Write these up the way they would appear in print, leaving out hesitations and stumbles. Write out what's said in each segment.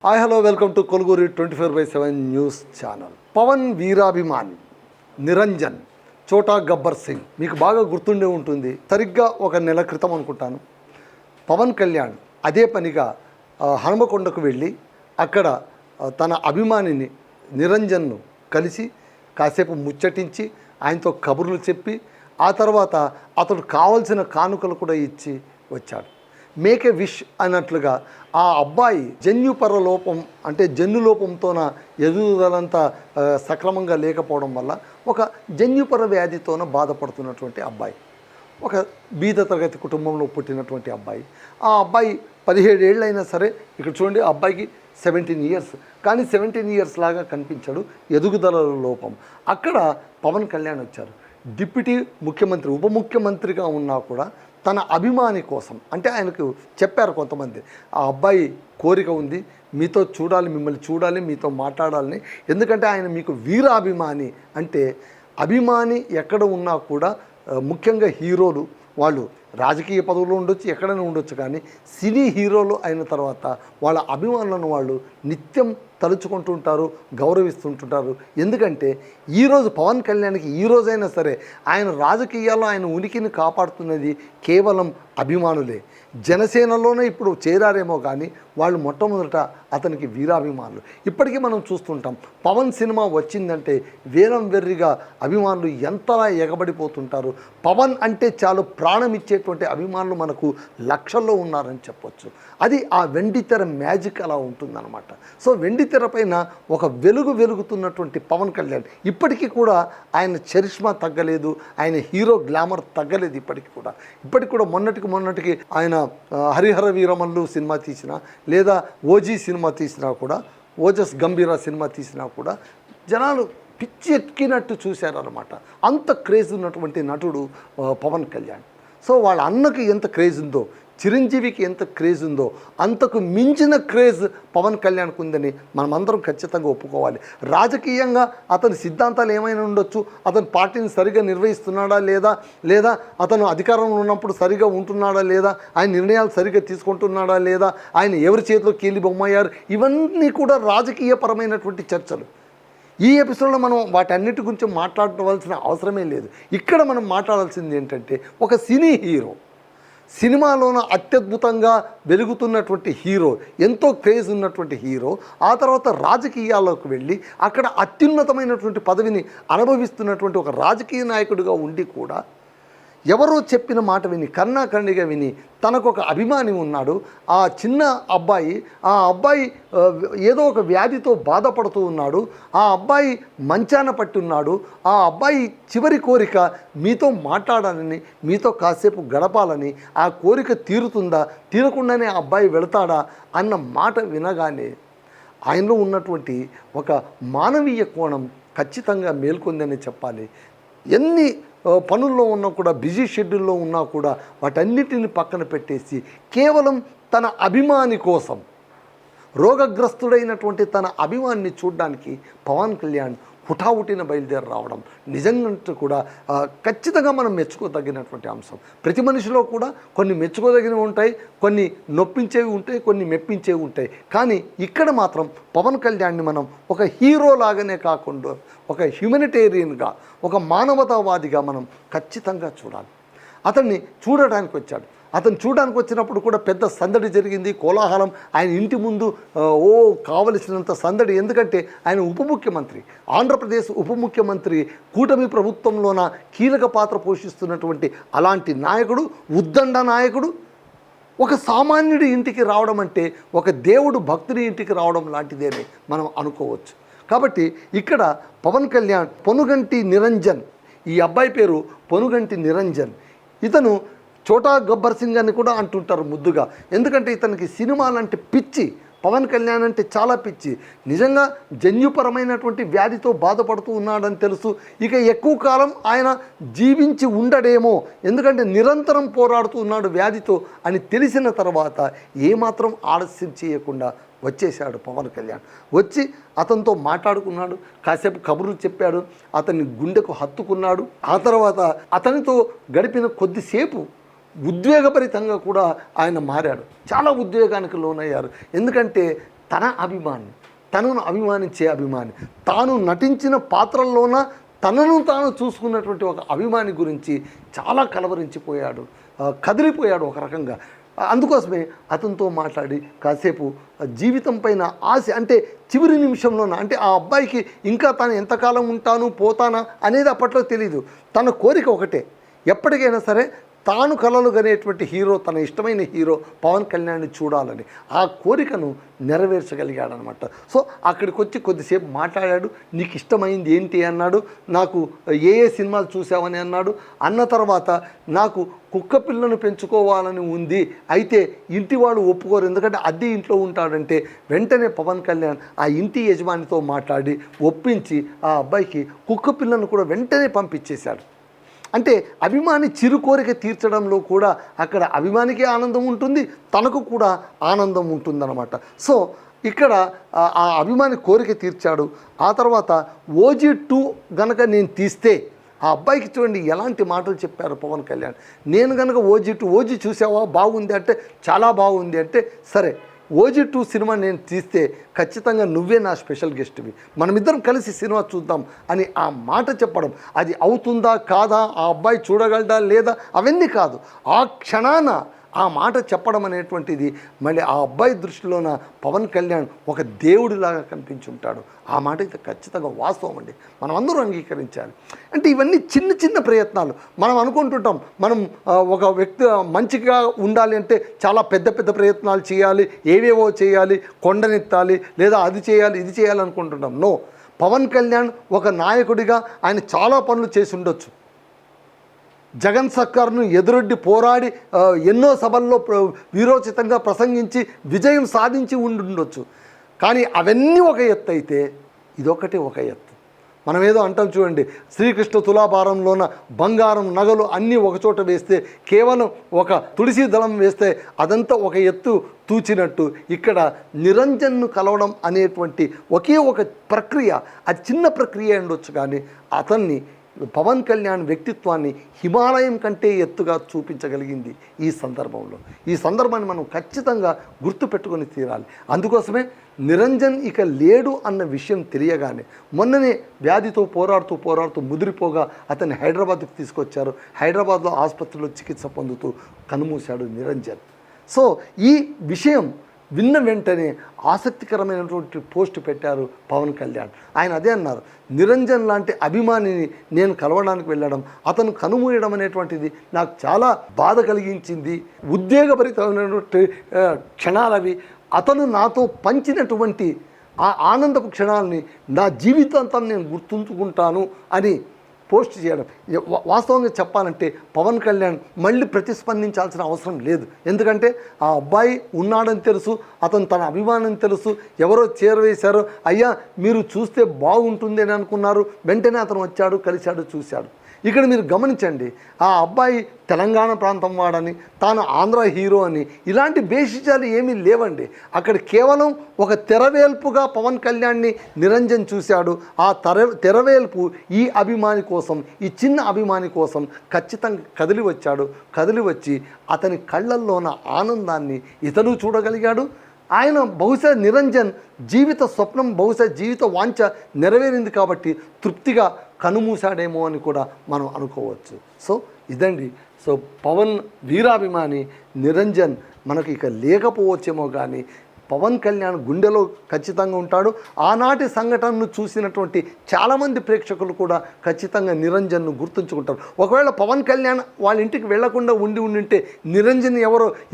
Hi hello welcome to కొలుగురి 24/7 news channel. Pawan వీరాభిమాని నిరంజన్ చోటా గబ్బర్ సింగ్ మీకు బాగా గుర్తుండే ఉంటుంది. సరిగ్గా ఒక నెల క్రితం అనుకుంటాను పవన్ కళ్యాణ్ అదే పనిగా హనుమకొండకు వెళ్ళి అక్కడ తన అభిమానిని నిరంజన్ను కలిసి కాసేపు ముచ్చటించి ఆయనతో కబుర్లు చెప్పి ఆ తర్వాత అతడు కావలసిన కానుకలు కూడా ఇచ్చి వచ్చాడు. మేక్ ఏ విష్ అన్నట్లుగా ఆ అబ్బాయి జన్యుపర లోపం అంటే జన్యు లోపంతోన ఎదుగుదలంతా సక్రమంగా లేకపోవడం వల్ల ఒక జన్యుపర వ్యాధితోన బాధపడుతున్నటువంటి అబ్బాయి, ఒక బీద తరగతి కుటుంబంలో పుట్టినటువంటి అబ్బాయి. ఆ అబ్బాయి 17 ఏళ్ళు అయినా సరే ఇక్కడ చూడండి ఆ అబ్బాయికి 17 ఇయర్స్, కానీ 17 ఇయర్స్ లాగా కనిపించాడు. ఎదుగుదల లోపం. అక్కడ పవన్ కళ్యాణ్ వచ్చారు. డిప్యూటీ ముఖ్యమంత్రి ఉప ముఖ్యమంత్రిగా ఉన్నా కూడా తన అభిమాని కోసం అంటే ఆయనకు చెప్పారు కొంతమంది, ఆ అబ్బాయి కోరిక ఉంది, మీతో చూడాలి, మిమ్మల్ని చూడాలి, మీతో మాట్లాడాలని. ఎందుకంటే ఆయన మీకు వీరాభిమాని. అంటే అభిమాని ఎక్కడ ఉన్నా కూడా ముఖ్యంగా హీరోలు వాళ్ళు రాజకీయ పదవులు ఉండొచ్చు, ఎక్కడైనా ఉండొచ్చు, కానీ సినీ హీరోలు అయిన తర్వాత వాళ్ళ అభిమానులను వాళ్ళు నిత్యం తలుచుకుంటుంటారు, గౌరవిస్తుంటుంటారు. ఎందుకంటే ఈరోజు పవన్ కళ్యాణ్కి ఈ రోజైనా సరే ఆయన రాజకీయాల్లో ఆయన ఉనికిని కాపాడుతున్నది కేవలం అభిమానులే. జనసేనలోనే ఇప్పుడు చేరారేమో కానీ వాళ్ళు మొట్టమొదట అతనికి వీరాభిమానులు. ఇప్పటికీ మనం చూస్తుంటాం పవన్ సినిమా వచ్చిందంటే వేలం వెర్రిగా అభిమానులు ఎంతలా ఎగబడిపోతుంటారు. పవన్ అంటే చాలు ప్రాణం ఇచ్చేటువంటి అభిమానులు మనకు లక్షల్లో ఉన్నారని చెప్పొచ్చు. అది ఆ వెండితెర మ్యాజిక్ అలా ఉంటుందన్నమాట. సో వెండితెర పైన ఒక వెలుగుతున్నటువంటి పవన్ కళ్యాణ్ ఇప్పటికీ కూడా ఆయన చరిష్మా తగ్గలేదు, ఆయన హీరో గ్లామర్ తగ్గలేదు. ఇప్పటికి కూడా మొన్నటికి ఆయన హరిహర వీరమల్లు సినిమా తీసినా లేదా ఓజీ సినిమా తీసినా కూడా, ఓజస్ గంభీర సినిమా తీసినా కూడా జనాలు పిచ్చి ఎక్కినట్టు చూశారన్నమాట. అంత క్రేజ్ ఉన్నటువంటి నటుడు పవన్ కళ్యాణ్. సో వాళ్ళ అన్నకి ఎంత క్రేజ్ ఉందో, చిరంజీవికి ఎంత క్రేజ్ ఉందో అంతకు మించిన క్రేజ్ పవన్ కళ్యాణ్కు ఉందని మనమందరం ఖచ్చితంగా ఒప్పుకోవాలి. రాజకీయంగా అతని సిద్ధాంతాలు ఏమైనా ఉండొచ్చు, అతను పార్టీని సరిగా నిర్వహిస్తున్నాడా లేదా అతను అధికారంలో ఉన్నప్పుడు సరిగా ఉంటున్నాడా లేదా, ఆయన నిర్ణయాలు సరిగా తీసుకుంటున్నాడా లేదా, ఆయన ఎవరి చేతిలో కీలి బొమ్మయ్యారు, ఇవన్నీ కూడా రాజకీయపరమైనటువంటి చర్చలు. ఈ ఎపిసోడ్లో మనం వాటన్నిటి గురించి మాట్లాడవలసిన అవసరమే లేదు. ఇక్కడ మనం మాట్లాడాల్సింది ఏంటంటే ఒక సినీ హీరో, సినిమాలోన అత్యద్భుతంగా వెలుగుతున్నటువంటి హీరో, ఎంతో క్రేజ్ ఉన్నటువంటి హీరో, ఆ తర్వాత రాజకీయాల్లోకి వెళ్ళి అక్కడ అత్యున్నతమైనటువంటి పదవిని అనుభవిస్తున్నటువంటి ఒక రాజకీయ నాయకుడిగా ఉండి కూడా ఎవరో చెప్పిన మాట విని కర్ణాకర్ణిగా విని తనకు ఒక అభిమాని ఉన్నాడు. ఆ చిన్న అబ్బాయి ఏదో ఒక వ్యాధితో బాధపడుతూ ఉన్నాడు. ఆ అబ్బాయి మంచాన పట్టి ఉన్నాడు. ఆ అబ్బాయి చివరి కోరిక మీతో మాట్లాడాలని, మీతో కాసేపు గడపాలని. ఆ కోరిక తీరుతుందా, తీరకుండానే ఆ అబ్బాయి వెళతాడా అన్న మాట వినగానే ఆయనలో ఉన్నటువంటి ఒక మానవీయ కోణం ఖచ్చితంగా మేల్కొందని చెప్పాలి. ఎన్ని పనుల్లో ఉన్నా కూడా, బిజీ షెడ్యూల్లో ఉన్నా కూడా వాటన్నిటిని పక్కన పెట్టేసి కేవలం తన అభిమాని కోసం, రోగగ్రస్తుడైనటువంటి తన అభిమానిని చూడడానికి పవన్ కళ్యాణ్ హుటాహుటిన బయలుదేరి రావడం నిజంగా కూడా ఖచ్చితంగా మనం మెచ్చుకోదగినటువంటి అంశం. ప్రతి మనిషిలో కూడా కొన్ని మెచ్చుకోదగినవి ఉంటాయి, కొన్ని నొప్పించేవి ఉంటాయి, కొన్ని మెప్పించేవి ఉంటాయి. కానీ ఇక్కడ మాత్రం పవన్ కళ్యాణ్ని మనం ఒక హీరో లాగానే కాకుండా ఒక హ్యూమనిటేరియన్గా, ఒక మానవతావాదిగా మనం ఖచ్చితంగా చూడాలి. అతన్ని చూడడానికి వచ్చాడు. అతను చూడడానికి వచ్చినప్పుడు కూడా పెద్ద సందడి జరిగింది, కోలాహలం. ఆయన ఇంటి ముందు కావలసినంత సందడి. ఎందుకంటే ఆయన ఉప ముఖ్యమంత్రి, ఆంధ్రప్రదేశ్ ఉప ముఖ్యమంత్రి, కూటమి ప్రభుత్వంలోన కీలక పాత్ర పోషిస్తున్నటువంటి అలాంటి నాయకుడు, ఉద్దండ నాయకుడు ఒక సామాన్యుడి ఇంటికి రావడం అంటే ఒక దేవుడు భక్తుడి ఇంటికి రావడం లాంటిదేనే మనం అనుకోవచ్చు. కాబట్టి ఇక్కడ పవన్ కళ్యాణ్ పొనుగంటి నిరంజన్, ఈ అబ్బాయి పేరు పొనుగంటి నిరంజన్. ఇతను చోటా గబ్బర్ సింగ్ అని కూడా అంటుంటారు ముద్దుగా. ఎందుకంటే ఇతనికి సినిమాలంటే పిచ్చి, పవన్ కళ్యాణ్ అంటే చాలా పిచ్చి. నిజంగా జన్యుపరమైనటువంటి వ్యాధితో బాధపడుతూ ఉన్నాడని తెలుసు. ఇక ఎక్కువ కాలం ఆయన జీవించి ఉండడేమో, ఎందుకంటే నిరంతరం పోరాడుతూ ఉన్నాడు వ్యాధితో అని తెలిసిన తర్వాత ఏమాత్రం ఆలస్యం చేయకుండా వచ్చేసాడు పవన్ కళ్యాణ్. వచ్చి అతనితో మాట్లాడుకున్నాడు, కాసేపు కబుర్లు చెప్పాడు, అతన్ని గుండెకు హత్తుకున్నాడు. ఆ తర్వాత అతనితో గడిపిన కొద్దిసేపు ఉద్వేగభరితంగా కూడా ఆయన మారాడు. చాలా ఉద్వేగానికి లోనయ్యారు. ఎందుకంటే తన అభిమాని, తనను అభిమానించే అభిమాని, తాను నటించిన పాత్రల్లోన తనను తాను చూసుకున్నటువంటి ఒక అభిమాని గురించి చాలా కలవరించిపోయాడు, కదిలిపోయాడు ఒక రకంగా. అందుకోసమే అతనితో మాట్లాడి కాసేపు జీవితం పైన ఆశ, అంటే చివరి నిమిషంలోన, అంటే ఆ అబ్బాయికి ఇంకా తాను ఎంతకాలం ఉంటాను పోతానా అనేది అప్పట్లో తెలీదు. తన కోరిక ఒకటే, ఎప్పటికైనా సరే తాను కలలు కనేటువంటి హీరో, తన ఇష్టమైన హీరో పవన్ కళ్యాణ్ని చూడాలని ఆ కోరికను నెరవేర్చగలిగాడనమాట. సో అక్కడికి వచ్చి కొద్దిసేపు మాట్లాడాడు. నీకు ఇష్టమైంది ఏంటి అన్నాడు. నాకు ఏ సినిమాలు చూసావని అన్నాడు. అన్న తర్వాత నాకు కుక్క పిల్లను పెంచుకోవాలని ఉంది, అయితే ఇంటి వాడు ఒప్పుకోరు, ఎందుకంటే అద్దె ఇంట్లో ఉంటాడంటే వెంటనే పవన్ కళ్యాణ్ ఆ ఇంటి యజమానితో మాట్లాడి ఒప్పించి ఆ అబ్బాయికి కుక్క పిల్లను కూడా వెంటనే పంపించేశాడు. అంటే అభిమాని చిరు కోరిక తీర్చడంలో కూడా అక్కడ అభిమానికి ఆనందం ఉంటుంది, తనకు కూడా ఆనందం ఉంటుందన్నమాట. సో ఇక్కడ ఆ అభిమాని కోరిక తీర్చాడు. ఆ తర్వాత OG2 గనక నేను తీస్తే, ఆ అబ్బాయికి చూడండి ఎలాంటి మాటలు చెప్పారు పవన్ కళ్యాణ్. నేను కనుక ఓజీ చూసావా, బాగుంది అంటే చాలా బాగుంది అంటే, సరే OG2 సినిమా నేను తీస్తే ఖచ్చితంగా నువ్వే నా స్పెషల్ గెస్ట్వి, మనమిద్దరం కలిసి సినిమా చూద్దాం అని ఆ మాట చెప్పడం, అది అవుతుందా కాదా, ఆ అబ్బాయి చూడగలడా లేదా అవన్నీ కాదు, ఆ క్షణాన ఆ మాట చెప్పడం అనేటువంటిది మళ్ళీ ఆ అబ్బాయి దృష్టిలోన పవన్ కళ్యాణ్ ఒక దేవుడిలాగా కనిపించుంటాడు. ఆ మాట అయితే ఖచ్చితంగా వాస్తవం అండి, మనం అందరూ అంగీకరించాలి. అంటే ఇవన్నీ చిన్న చిన్న ప్రయత్నాలు. మనం అనుకుంటుంటాం మనం ఒక వ్యక్తి మంచిగా ఉండాలి అంటే చాలా పెద్ద పెద్ద ప్రయత్నాలు చేయాలి, ఏవేవో చేయాలి, కొండనెత్తాలి, లేదా అది చేయాలి ఇది చేయాలి అనుకుంటుంటాం. నో, పవన్ కళ్యాణ్ ఒక నాయకుడిగా ఆయన చాలా పనులు చేసి ఉండొచ్చు. జగన్ సర్కార్ను ఎదురొడ్డి పోరాడి ఎన్నో సభల్లో వీరోచితంగా ప్రసంగించి విజయం సాధించి ఉండొచ్చు. కానీ అవన్నీ ఒక ఎత్తు అయితే ఇదొకటి ఒక ఎత్తు. మనం ఏదో అంటాం చూడండి, శ్రీకృష్ణ తులాభారంలోన బంగారం నగలు అన్నీ ఒకచోట వేస్తే, కేవలం ఒక తులసి దళం వేస్తే అదంతా ఒక ఎత్తు తూచినట్టు ఇక్కడ నిరంజన్ను కలవడం అనేటువంటి ఒకే ఒక ప్రక్రియ, అది చిన్న ప్రక్రియ ఉండొచ్చు, కానీ అతన్ని పవన్ కళ్యాణ్ వ్యక్తిత్వాన్ని హిమాలయం కంటే ఎత్తుగా చూపించగలిగింది ఈ సందర్భంలో. ఈ సందర్భాన్ని మనం ఖచ్చితంగా గుర్తుపెట్టుకొని తీరాలి. అందుకోసమే నిరంజన్ ఇక లేడు అన్న విషయం తెలియగానే మొన్ననే వ్యాధితో పోరాడుతూ ముదిరిపోగా అతన్ని హైదరాబాద్కు తీసుకొచ్చారు. హైదరాబాద్లో ఆసుపత్రిలో చికిత్స పొందుతూ కనుమూశాడు నిరంజన్. సో ఈ విషయం విన్న వెంటనే ఆసక్తికరమైనటువంటి పోస్ట్ పెట్టారు పవన్ కళ్యాణ్. ఆయన అదే అన్నారు, నిరంజన్ లాంటి అభిమానిని నేను కలవడానికి వెళ్ళడం, అతను కనుమూయడం అనేటువంటిది నాకు చాలా బాధ కలిగించింది, ఉద్వేగభరితమైనటువంటి క్షణాలవి. అతను నాతో పంచినటువంటి ఆ ఆనందపు క్షణాలని నా జీవితాంతం నేను గుర్తుంచుకుంటాను అని పోస్ట్ చేయడం. వాస్తవంగా చెప్పాలంటే పవన్ కళ్యాణ్ మళ్ళీ ప్రతిస్పందించాల్సిన అవసరం లేదు. ఎందుకంటే ఆ అబ్బాయి ఉన్నాడని తెలుసు, అతను తన అభిమానం తెలుసు, ఎవరో చేరవేశారో, అయ్యా మీరు చూస్తే బాగుంటుంది అని అనుకున్నారు, వెంటనే అతను వచ్చాడు, కలిశాడు, చూశాడు. ఇక్కడ మీరు గమనించండి, ఆ అబ్బాయి తెలంగాణ ప్రాంతం వాడని, తాను ఆంధ్ర హీరో అని ఇలాంటి బేసిజాలు ఏమీ లేవండి. అక్కడ కేవలం ఒక తెరవేల్పుగా పవన్ కళ్యాణ్ని నిరంజన్ చూశాడు. ఆ తెరవేల్పు ఈ అభిమాని కోసం, ఈ చిన్న అభిమాని కోసం ఖచ్చితంగా కదిలి వచ్చాడు. కదిలి వచ్చి అతని కళ్ళల్లోన ఆనందాన్ని ఇతను చూడగలిగాడు. ఆయన బహుశా నిరంజన్ జీవిత స్వప్నం, బహుశా జీవిత వాంఛ నెరవేరింది కాబట్టి తృప్తిగా కనుమూశాడేమో అని కూడా మనం అనుకోవచ్చు. సో ఇదండి. సో పవన్ వీరాభిమాని నిరంజన్ మనకు ఇక లేకపోవచ్చేమో, కానీ పవన్ కళ్యాణ్ గుండెలో ఖచ్చితంగా ఉంటాడు. ఆనాటి సంఘటనను చూసినటువంటి చాలామంది ప్రేక్షకులు కూడా ఖచ్చితంగా నిరంజన్ను గుర్తుంచుకుంటారు. ఒకవేళ పవన్ కళ్యాణ్ వాళ్ళ ఇంటికి వెళ్లకుండా ఉంటే నిరంజన్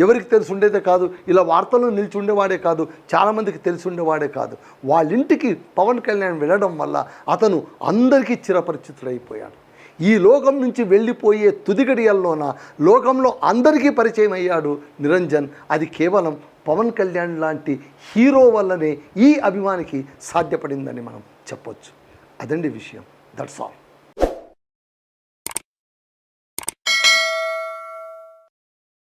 ఎవరికి తెలిసి ఉండేదే కాదు, ఇలా వార్తల్లో నిలిచి ఉండేవాడే కాదు, చాలామందికి తెలిసి ఉండేవాడే కాదు. వాళ్ళ ఇంటికి పవన్ కళ్యాణ్ వెళ్ళడం వల్ల అతను అందరికీ చిరపరిచితుడైపోయాడు. ఈ లోకం నుంచి వెళ్ళిపోయే తుదిగడియల్లోన లోకంలో అందరికీ పరిచయం అయ్యాడు నిరంజన్. అది కేవలం పవన్ కళ్యాణ్ లాంటి హీరో వల్లనే ఈ అభిమానికి సాధ్యపడిందని మనం చెప్పొచ్చు. అదండి విషయం. That's all.